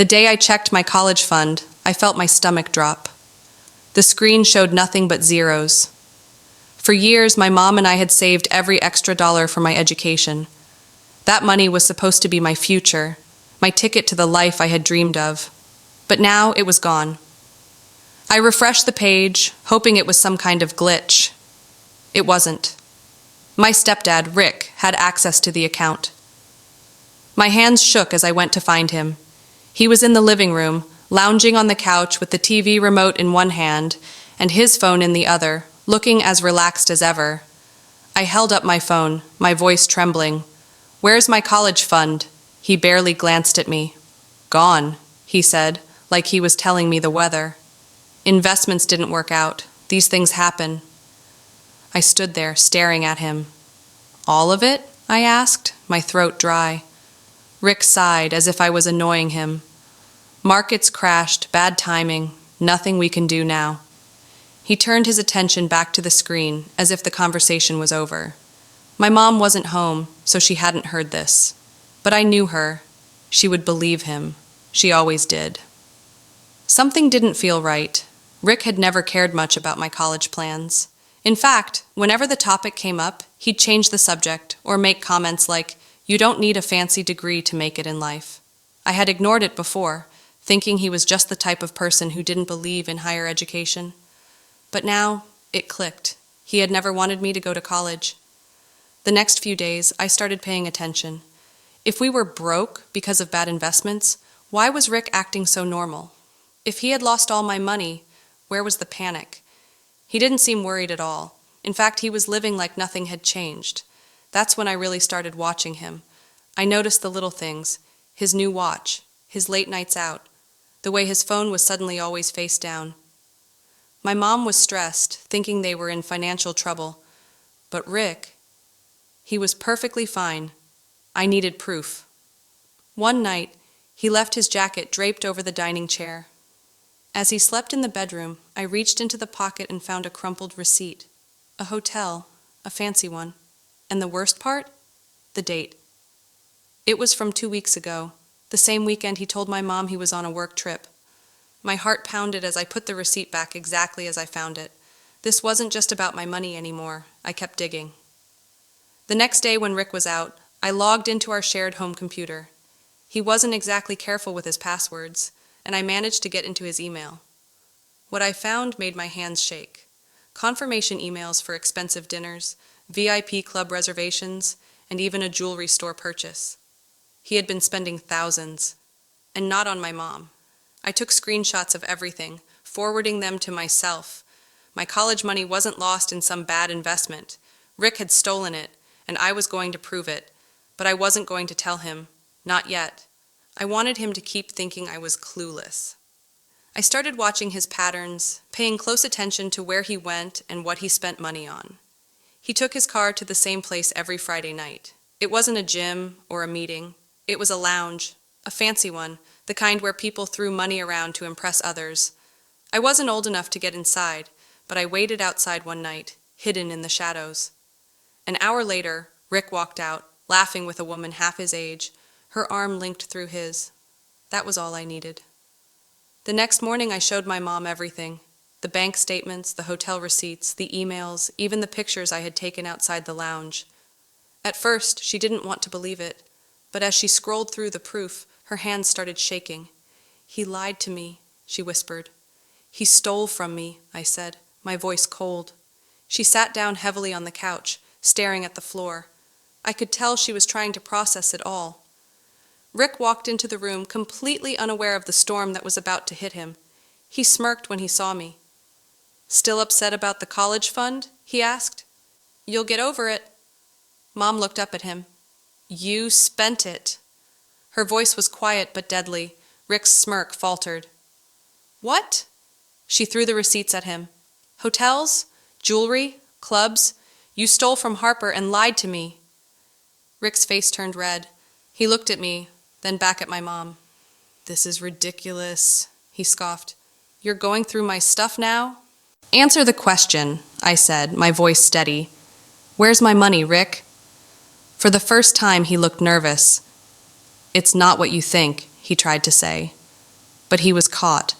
The day I checked my college fund, I felt my stomach drop. The screen showed nothing but zeros. For years, my mom and I had saved every extra dollar for my education. That money was supposed to be my future, my ticket to the life I had dreamed of. But now it was gone. I refreshed the page, hoping it was some kind of glitch. It wasn't. My stepdad, Rick, had access to the account. My hands shook as I went to find him. He was in the living room, lounging on the couch with the TV remote in one hand and his phone in the other, looking as relaxed as ever. I held up my phone, my voice trembling. "Where's my college fund?" He barely glanced at me. "Gone," he said, like he was telling me the weather. Investments didn't work out. These things happen. I stood there, staring at him. "All of it?" I asked, my throat dry. Rick sighed as if I was annoying him. "Markets crashed, bad timing, nothing we can do now." He turned his attention back to the screen, as if the conversation was over. My mom wasn't home, so she hadn't heard this. But I knew her. She would believe him. She always did. Something didn't feel right. Rick had never cared much about my college plans. In fact, whenever the topic came up, he'd change the subject or make comments like, "You don't need a fancy degree to make it in life." I had ignored it before, thinking he was just the type of person who didn't believe in higher education. But now, it clicked. He had never wanted me to go to college. The next few days, I started paying attention. If we were broke because of bad investments, why was Rick acting so normal? If he had lost all my money, where was the panic? He didn't seem worried at all. In fact, he was living like nothing had changed. That's when I really started watching him. I noticed the little things, his new watch, his late nights out, the way his phone was suddenly always face down. My mom was stressed, thinking they were in financial trouble. But Rick, he was perfectly fine. I needed proof. One night, he left his jacket draped over the dining chair. As he slept in the bedroom, I reached into the pocket and found a crumpled receipt. A hotel, a fancy one. And the worst part? The date. It was from 2 weeks ago, the same weekend he told my mom he was on a work trip. My heart pounded as I put the receipt back exactly as I found it. This wasn't just about my money anymore. I kept digging. The next day when Rick was out, I logged into our shared home computer. He wasn't exactly careful with his passwords, and I managed to get into his email. What I found made my hands shake. Confirmation emails for expensive dinners, VIP club reservations, and even a jewelry store purchase. He had been spending thousands, and not on my mom. I took screenshots of everything, forwarding them to myself. My college money wasn't lost in some bad investment. Rick had stolen it, and I was going to prove it, but I wasn't going to tell him. Not yet. I wanted him to keep thinking I was clueless. I started watching his patterns, paying close attention to where he went and what he spent money on. He took his car to the same place every Friday night. It wasn't a gym or a meeting. It was a lounge, a fancy one, the kind where people threw money around to impress others. I wasn't old enough to get inside, but I waited outside one night, hidden in the shadows. An hour later, Rick walked out, laughing with a woman half his age, her arm linked through his. That was all I needed. The next morning I showed my mom everything. The bank statements, the hotel receipts, the emails, even the pictures I had taken outside the lounge. At first, she didn't want to believe it, but as she scrolled through the proof, her hands started shaking. "He lied to me," she whispered. "He stole from me," I said, my voice cold. She sat down heavily on the couch, staring at the floor. I could tell she was trying to process it all. Rick walked into the room completely unaware of the storm that was about to hit him. He smirked when he saw me. "Still upset about the college fund?" he asked. "You'll get over it." Mom looked up at him. "You spent it." Her voice was quiet but deadly. Rick's smirk faltered. "What?" She threw the receipts at him. "Hotels? Jewelry? Clubs? You stole from Harper and lied to me." Rick's face turned red. He looked at me, then back at my mom. "This is ridiculous," he scoffed. "You're going through my stuff now?" "Answer the question," I said, my voice steady. "Where's my money, Rick?" For the first time, he looked nervous. "It's not what you think," he tried to say. But he was caught.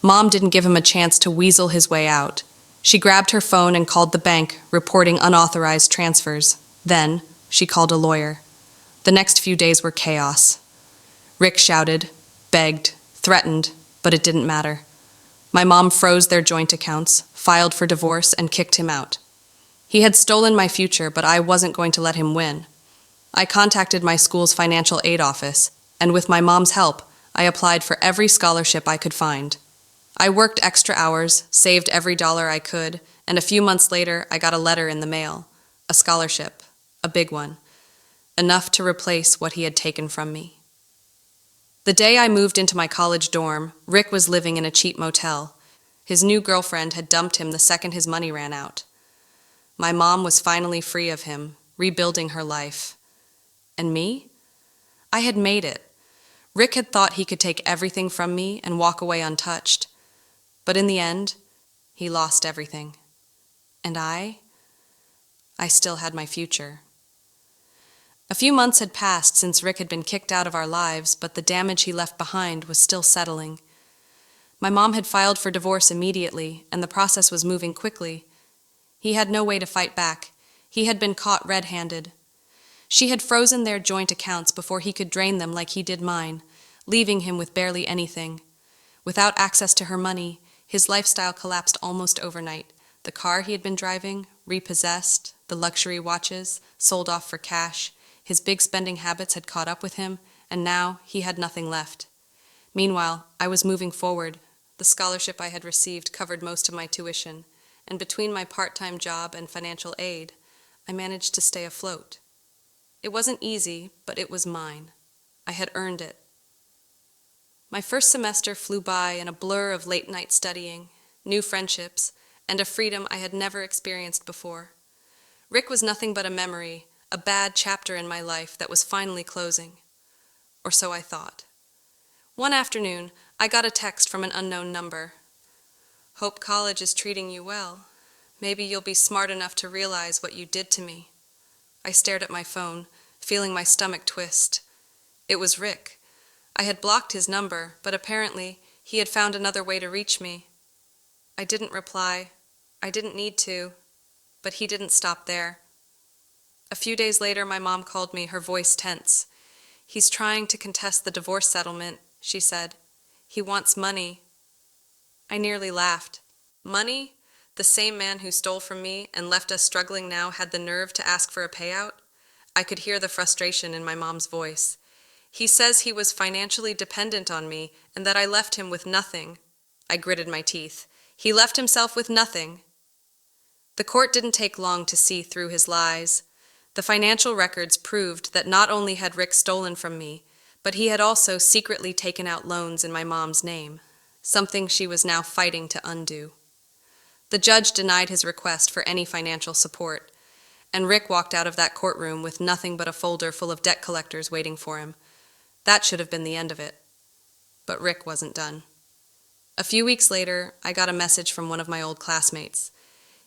Mom didn't give him a chance to weasel his way out. She grabbed her phone and called the bank, reporting unauthorized transfers. Then, she called a lawyer. The next few days were chaos. Rick shouted, begged, threatened, but it didn't matter. My mom froze their joint accounts, filed for divorce, and kicked him out. He had stolen my future, but I wasn't going to let him win. I contacted my school's financial aid office, and with my mom's help, I applied for every scholarship I could find. I worked extra hours, saved every dollar I could, and a few months later, I got a letter in the mail. A scholarship, a big one. Enough to replace what he had taken from me. The day I moved into my college dorm, Rick was living in a cheap motel. His new girlfriend had dumped him the second his money ran out. My mom was finally free of him, rebuilding her life. And me? I had made it. Rick had thought he could take everything from me and walk away untouched. But in the end, he lost everything. And I still had my future. A few months had passed since Rick had been kicked out of our lives, but the damage he left behind was still settling. My mom had filed for divorce immediately, and the process was moving quickly. He had no way to fight back. He had been caught red-handed. She had frozen their joint accounts before he could drain them like he did mine, leaving him with barely anything. Without access to her money, his lifestyle collapsed almost overnight. The car he had been driving, repossessed, the luxury watches, sold off for cash. His big spending habits had caught up with him, and now he had nothing left. Meanwhile, I was moving forward. The scholarship I had received covered most of my tuition, and between my part-time job and financial aid, I managed to stay afloat. It wasn't easy, but it was mine. I had earned it. My first semester flew by in a blur of late-night studying, new friendships, and a freedom I had never experienced before. Rick was nothing but a memory, a bad chapter in my life that was finally closing. Or so I thought. One afternoon, I got a text from an unknown number. "Hope college is treating you well. Maybe you'll be smart enough to realize what you did to me." I stared at my phone, feeling my stomach twist. It was Rick. I had blocked his number, but apparently he had found another way to reach me. I didn't reply. I didn't need to. But he didn't stop there. A few days later, my mom called me, her voice tense. "He's trying to contest the divorce settlement," she said. "He wants money." I nearly laughed. Money? The same man who stole from me and left us struggling now had the nerve to ask for a payout? I could hear the frustration in my mom's voice. "He says he was financially dependent on me and that I left him with nothing." I gritted my teeth. He left himself with nothing. The court didn't take long to see through his lies. The financial records proved that not only had Rick stolen from me, but he had also secretly taken out loans in my mom's name, something she was now fighting to undo. The judge denied his request for any financial support, and Rick walked out of that courtroom with nothing but a folder full of debt collectors waiting for him. That should have been the end of it. But Rick wasn't done. A few weeks later, I got a message from one of my old classmates.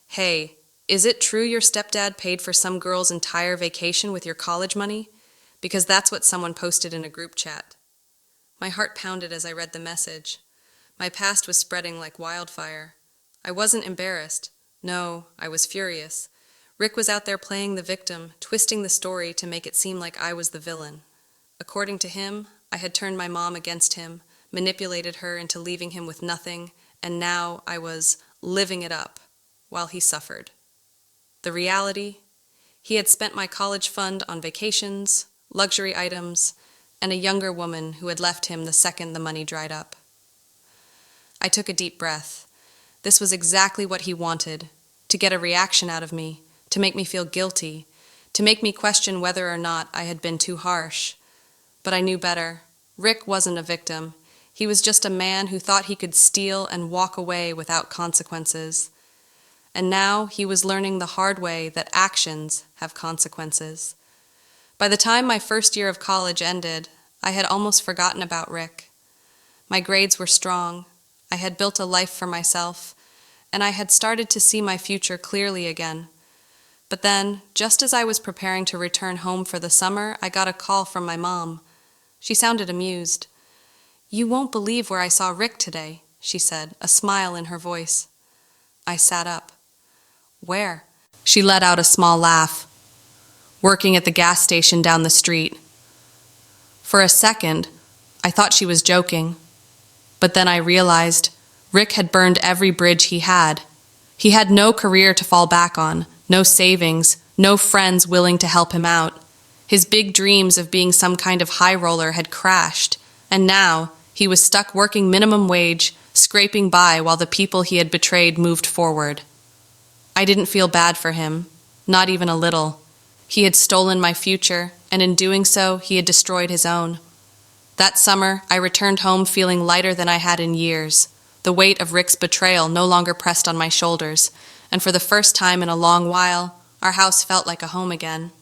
"Hey, is it true your stepdad paid for some girl's entire vacation with your college money? Because that's what someone posted in a group chat." My heart pounded as I read the message. My past was spreading like wildfire. I wasn't embarrassed. No, I was furious. Rick was out there playing the victim, twisting the story to make it seem like I was the villain. According to him, I had turned my mom against him, manipulated her into leaving him with nothing, and now I was living it up while he suffered. The reality? He had spent my college fund on vacations, luxury items, and a younger woman who had left him the second the money dried up. I took a deep breath. This was exactly what he wanted, to get a reaction out of me, to make me feel guilty, to make me question whether or not I had been too harsh. But I knew better. Rick wasn't a victim. He was just a man who thought he could steal and walk away without consequences. And now he was learning the hard way that actions have consequences. By the time my first year of college ended, I had almost forgotten about Rick. My grades were strong. I had built a life for myself, and I had started to see my future clearly again. But then, just as I was preparing to return home for the summer, I got a call from my mom. She sounded amused. "You won't believe where I saw Rick today," she said, a smile in her voice. I sat up. "Where?" She let out a small laugh. "Working at the gas station down the street." For a second, I thought she was joking. But then I realized Rick had burned every bridge he had. He had no career to fall back on, no savings, no friends willing to help him out. His big dreams of being some kind of high roller had crashed, and now he was stuck working minimum wage, scraping by while the people he had betrayed moved forward. I didn't feel bad for him, not even a little. He had stolen my future, and in doing so, he had destroyed his own. That summer, I returned home feeling lighter than I had in years. The weight of Rick's betrayal no longer pressed on my shoulders, and for the first time in a long while, our house felt like a home again.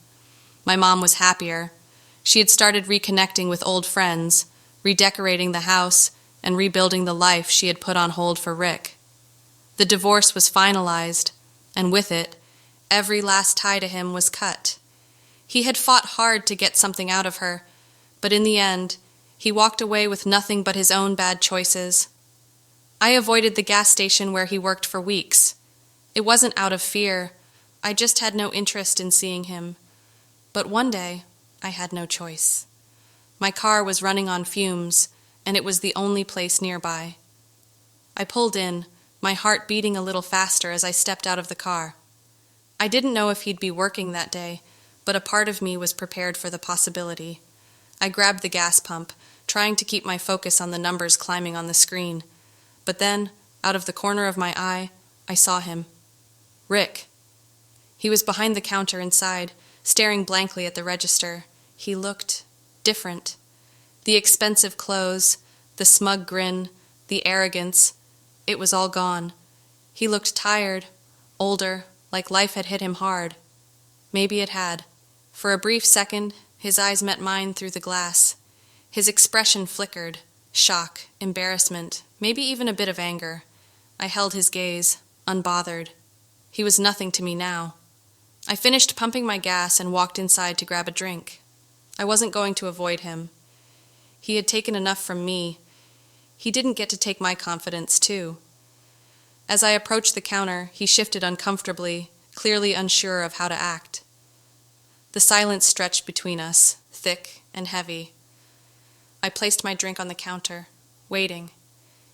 My mom was happier. She had started reconnecting with old friends, redecorating the house, and rebuilding the life she had put on hold for Rick. The divorce was finalized, and with it, every last tie to him was cut. He had fought hard to get something out of her, but in the end, he walked away with nothing but his own bad choices. I avoided the gas station where he worked for weeks. It wasn't out of fear. I just had no interest in seeing him. But one day, I had no choice. My car was running on fumes, and it was the only place nearby. I pulled in, my heart beating a little faster as I stepped out of the car. I didn't know if he'd be working that day, but a part of me was prepared for the possibility. I grabbed the gas pump, trying to keep my focus on the numbers climbing on the screen. But then, out of the corner of my eye, I saw him. Rick. He was behind the counter inside, staring blankly at the register. He looked different. The expensive clothes, the smug grin, the arrogance, it was all gone. He looked tired, older, like life had hit him hard. Maybe it had. For a brief second, his eyes met mine through the glass. His expression flickered. Shock, embarrassment, maybe even a bit of anger. I held his gaze, unbothered. He was nothing to me now. I finished pumping my gas and walked inside to grab a drink. I wasn't going to avoid him. He had taken enough from me. He didn't get to take my confidence, too. As I approached the counter, he shifted uncomfortably, clearly unsure of how to act. The silence stretched between us, thick and heavy. I placed my drink on the counter, waiting.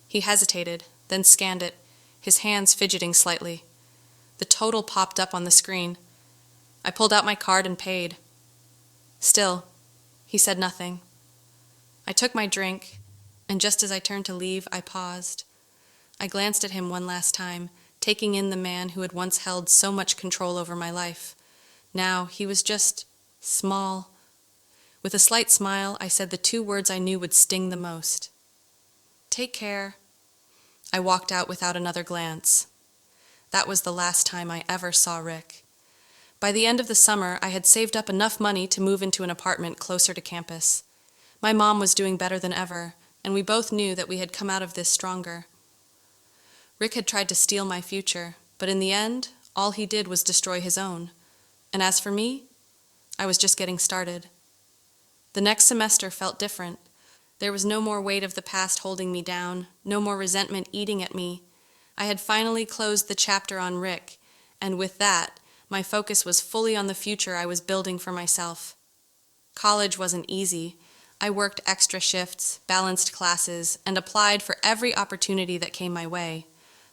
He hesitated, then scanned it, his hands fidgeting slightly. The total popped up on the screen. I pulled out my card and paid. Still, he said nothing. I took my drink, and just as I turned to leave, I paused. I glanced at him one last time, taking in the man who had once held so much control over my life. Now he was just small. With a slight smile, I said the two words I knew would sting the most. "Take care." I walked out without another glance. That was the last time I ever saw Rick. By the end of the summer, I had saved up enough money to move into an apartment closer to campus. My mom was doing better than ever, and we both knew that we had come out of this stronger. Rick had tried to steal my future, but in the end, all he did was destroy his own. And as for me, I was just getting started. The next semester felt different. There was no more weight of the past holding me down, no more resentment eating at me. I had finally closed the chapter on Rick, and with that, my focus was fully on the future I was building for myself. College wasn't easy. I worked extra shifts, balanced classes, and applied for every opportunity that came my way.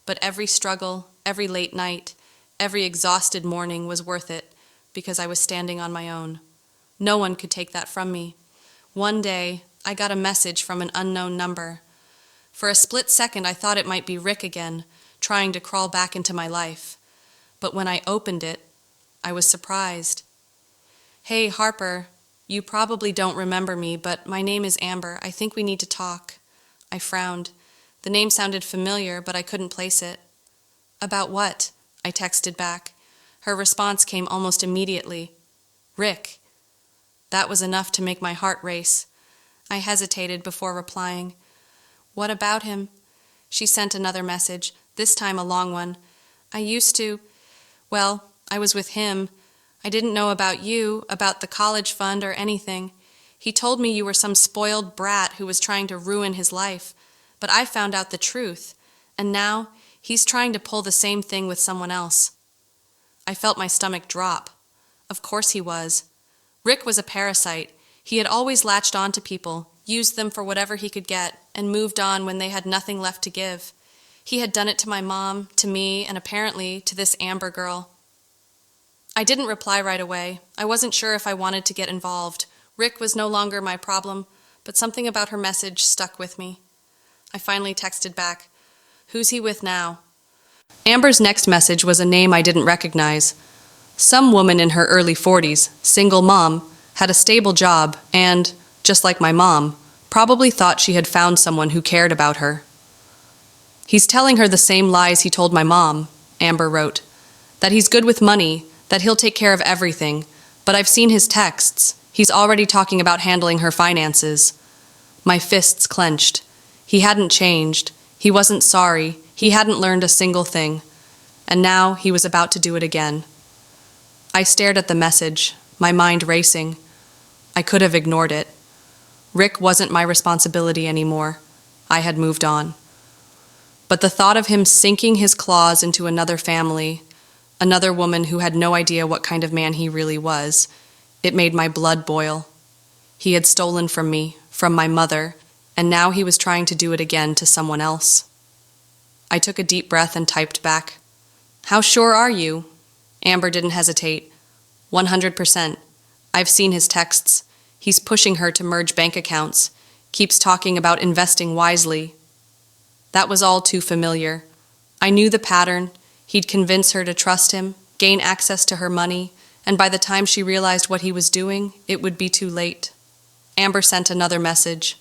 But every struggle, every late night, every exhausted morning was worth it, because I was standing on my own. No one could take that from me. One day, I got a message from an unknown number. For a split second, I thought it might be Rick again, trying to crawl back into my life. But when I opened it, I was surprised. "Hey, Harper, you probably don't remember me, but my name is Amber. I think we need to talk." I frowned. The name sounded familiar, but I couldn't place it. "About what?" I texted back. Her response came almost immediately. "Rick." That was enough to make my heart race. I hesitated before replying. "What about him?" She sent another message, this time a long one. I was with him. I didn't know about you, about the college fund or anything. He told me you were some spoiled brat who was trying to ruin his life, but I found out the truth, and now he's trying to pull the same thing with someone else. I felt my stomach drop. Of course he was. Rick was a parasite. He had always latched on to people, used them for whatever he could get, and moved on when they had nothing left to give. He had done it to my mom, to me, and apparently to this Amber girl. I didn't reply right away. I wasn't sure if I wanted to get involved. Rick was no longer my problem, but something about her message stuck with me. I finally texted back, "Who's he with now?" Amber's next message was a name I didn't recognize. Some woman in her early 40s, single mom, had a stable job and, just like my mom, probably thought she had found someone who cared about her. "He's telling her the same lies he told my mom," Amber wrote. "That he's good with money, that he'll take care of everything, but I've seen his texts. He's already talking about handling her finances." My fists clenched. He hadn't changed. He wasn't sorry. He hadn't learned a single thing. And now he was about to do it again. I stared at the message, my mind racing. I could have ignored it. Rick wasn't my responsibility anymore. I had moved on. But the thought of him sinking his claws into another family, another woman who had no idea what kind of man he really was, it made my blood boil. He had stolen from me, from my mother, and now he was trying to do it again to someone else. I took a deep breath and typed back, "How sure are you?" Amber didn't hesitate. 100%. I've seen his texts. He's pushing her to merge bank accounts, keeps talking about investing wisely. That was all too familiar. I knew the pattern. He'd convince her to trust him, gain access to her money, and by the time she realized what he was doing, it would be too late. Amber sent another message.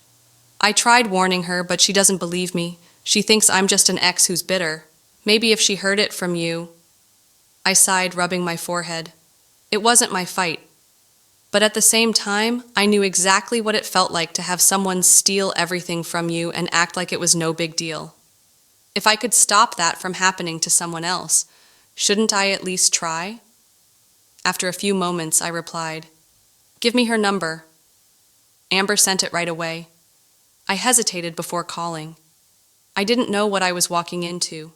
"I tried warning her, but she doesn't believe me. She thinks I'm just an ex who's bitter. Maybe if she heard it from you." I sighed, rubbing my forehead. It wasn't my fight. But at the same time, I knew exactly what it felt like to have someone steal everything from you and act like it was no big deal. If I could stop that from happening to someone else, shouldn't I at least try? After a few moments, I replied, "Give me her number." Amber sent it right away. I hesitated before calling. I didn't know what I was walking into.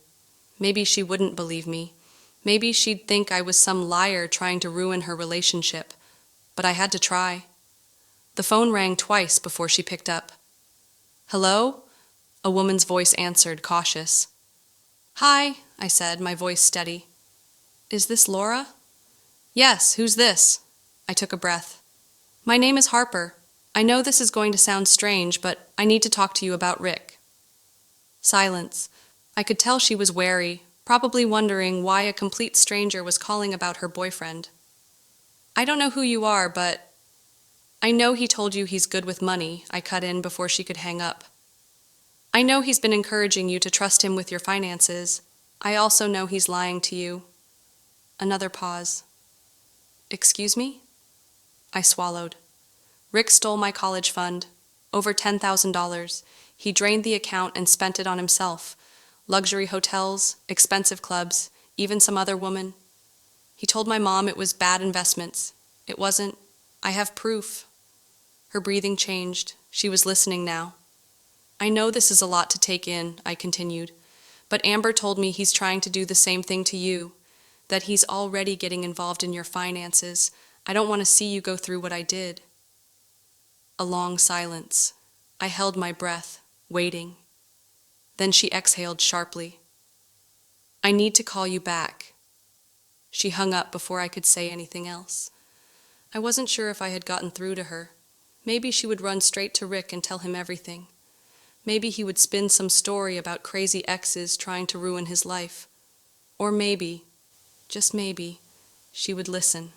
Maybe she wouldn't believe me. Maybe she'd think I was some liar trying to ruin her relationship. But I had to try. The phone rang twice before she picked up. "Hello?" A woman's voice answered, cautious. "Hi," I said, my voice steady. "Is this Laura?" "Yes, who's this?" I took a breath. "My name is Harper. I know this is going to sound strange, but I need to talk to you about Rick." Silence. I could tell she was wary, probably wondering why a complete stranger was calling about her boyfriend. "I don't know who you are, but—" "I know he told you he's good with money," I cut in before she could hang up. "I know he's been encouraging you to trust him with your finances. I also know he's lying to you." Another pause. "Excuse me?" I swallowed. "Rick stole my college fund. Over $10,000. He drained the account and spent it on himself. Luxury hotels, expensive clubs, even some other woman. He told my mom it was bad investments. It wasn't. I have proof." Her breathing changed. She was listening now. "I know this is a lot to take in," I continued, "but Amber told me he's trying to do the same thing to you, that he's already getting involved in your finances. I don't want to see you go through what I did." A long silence. I held my breath, waiting. Then she exhaled sharply. "I need to call you back." She hung up before I could say anything else. I wasn't sure if I had gotten through to her. Maybe she would run straight to Rick and tell him everything. Maybe he would spin some story about crazy exes trying to ruin his life. Or maybe, just maybe, she would listen.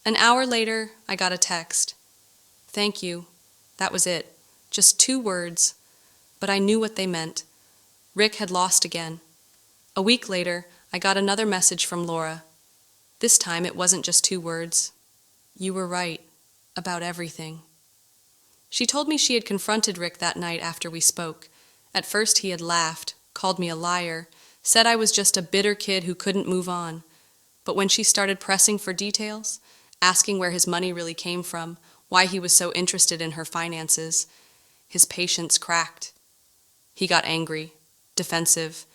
An hour later, I got a text. "Thank you." That was it. Just 2 words. But I knew what they meant. Rick had lost again. A week later, I got another message from Laura. This time it wasn't just 2 words. "You were right. About everything." She told me she had confronted Rick that night after we spoke. At first he had laughed, called me a liar, said I was just a bitter kid who couldn't move on. But when she started pressing for details, asking where his money really came from, why he was so interested in her finances. His patience cracked. He got angry, defensive,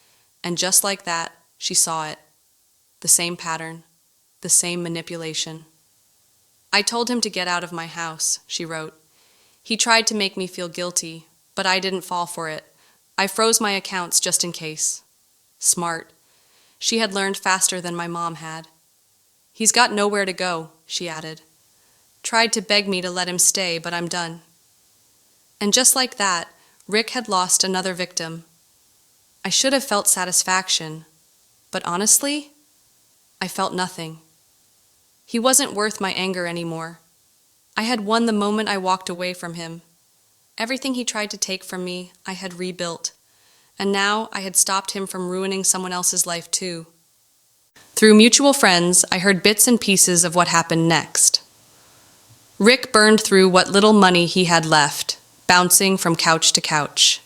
and just like that, she saw it. The same pattern, the same manipulation. "I told him to get out of my house," she wrote. "He tried to make me feel guilty, but I didn't fall for it. I froze my accounts just in case." Smart. She had learned faster than my mom had. "He's got nowhere to go," she added. "Tried to beg me to let him stay, but I'm done." And just like that, Rick had lost another victim. I should have felt satisfaction, but honestly, I felt nothing. He wasn't worth my anger anymore. I had won the moment I walked away from him. Everything he tried to take from me, I had rebuilt, and now I had stopped him from ruining someone else's life too. Through mutual friends, I heard bits and pieces of what happened next. Rick burned through what little money he had left, bouncing from couch to couch.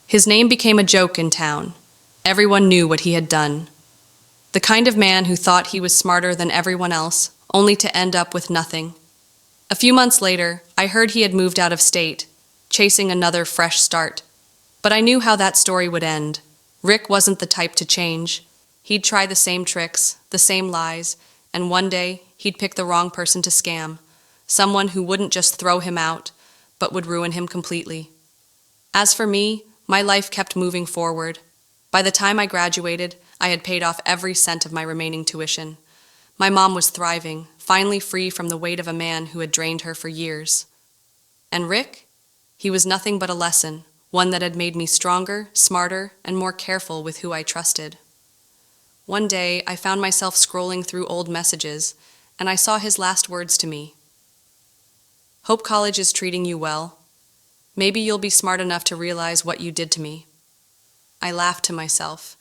His name became a joke in town. Everyone knew what he had done. The kind of man who thought he was smarter than everyone else, only to end up with nothing. A few months later, I heard he had moved out of state, chasing another fresh start. But I knew how that story would end. Rick wasn't the type to change. He'd try the same tricks, the same lies, and one day he'd pick the wrong person to scam, someone who wouldn't just throw him out, but would ruin him completely. As for me, my life kept moving forward. By the time I graduated, I had paid off every cent of my remaining tuition. My mom was thriving, finally free from the weight of a man who had drained her for years. And Rick? He was nothing but a lesson, one that had made me stronger, smarter, and more careful with who I trusted. One day, I found myself scrolling through old messages, and I saw his last words to me. "Hope college is treating you well. Maybe you'll be smart enough to realize what you did to me." I laughed to myself.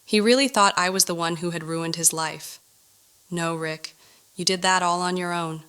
He really thought I was the one who had ruined his life. No, Rick, you did that all on your own.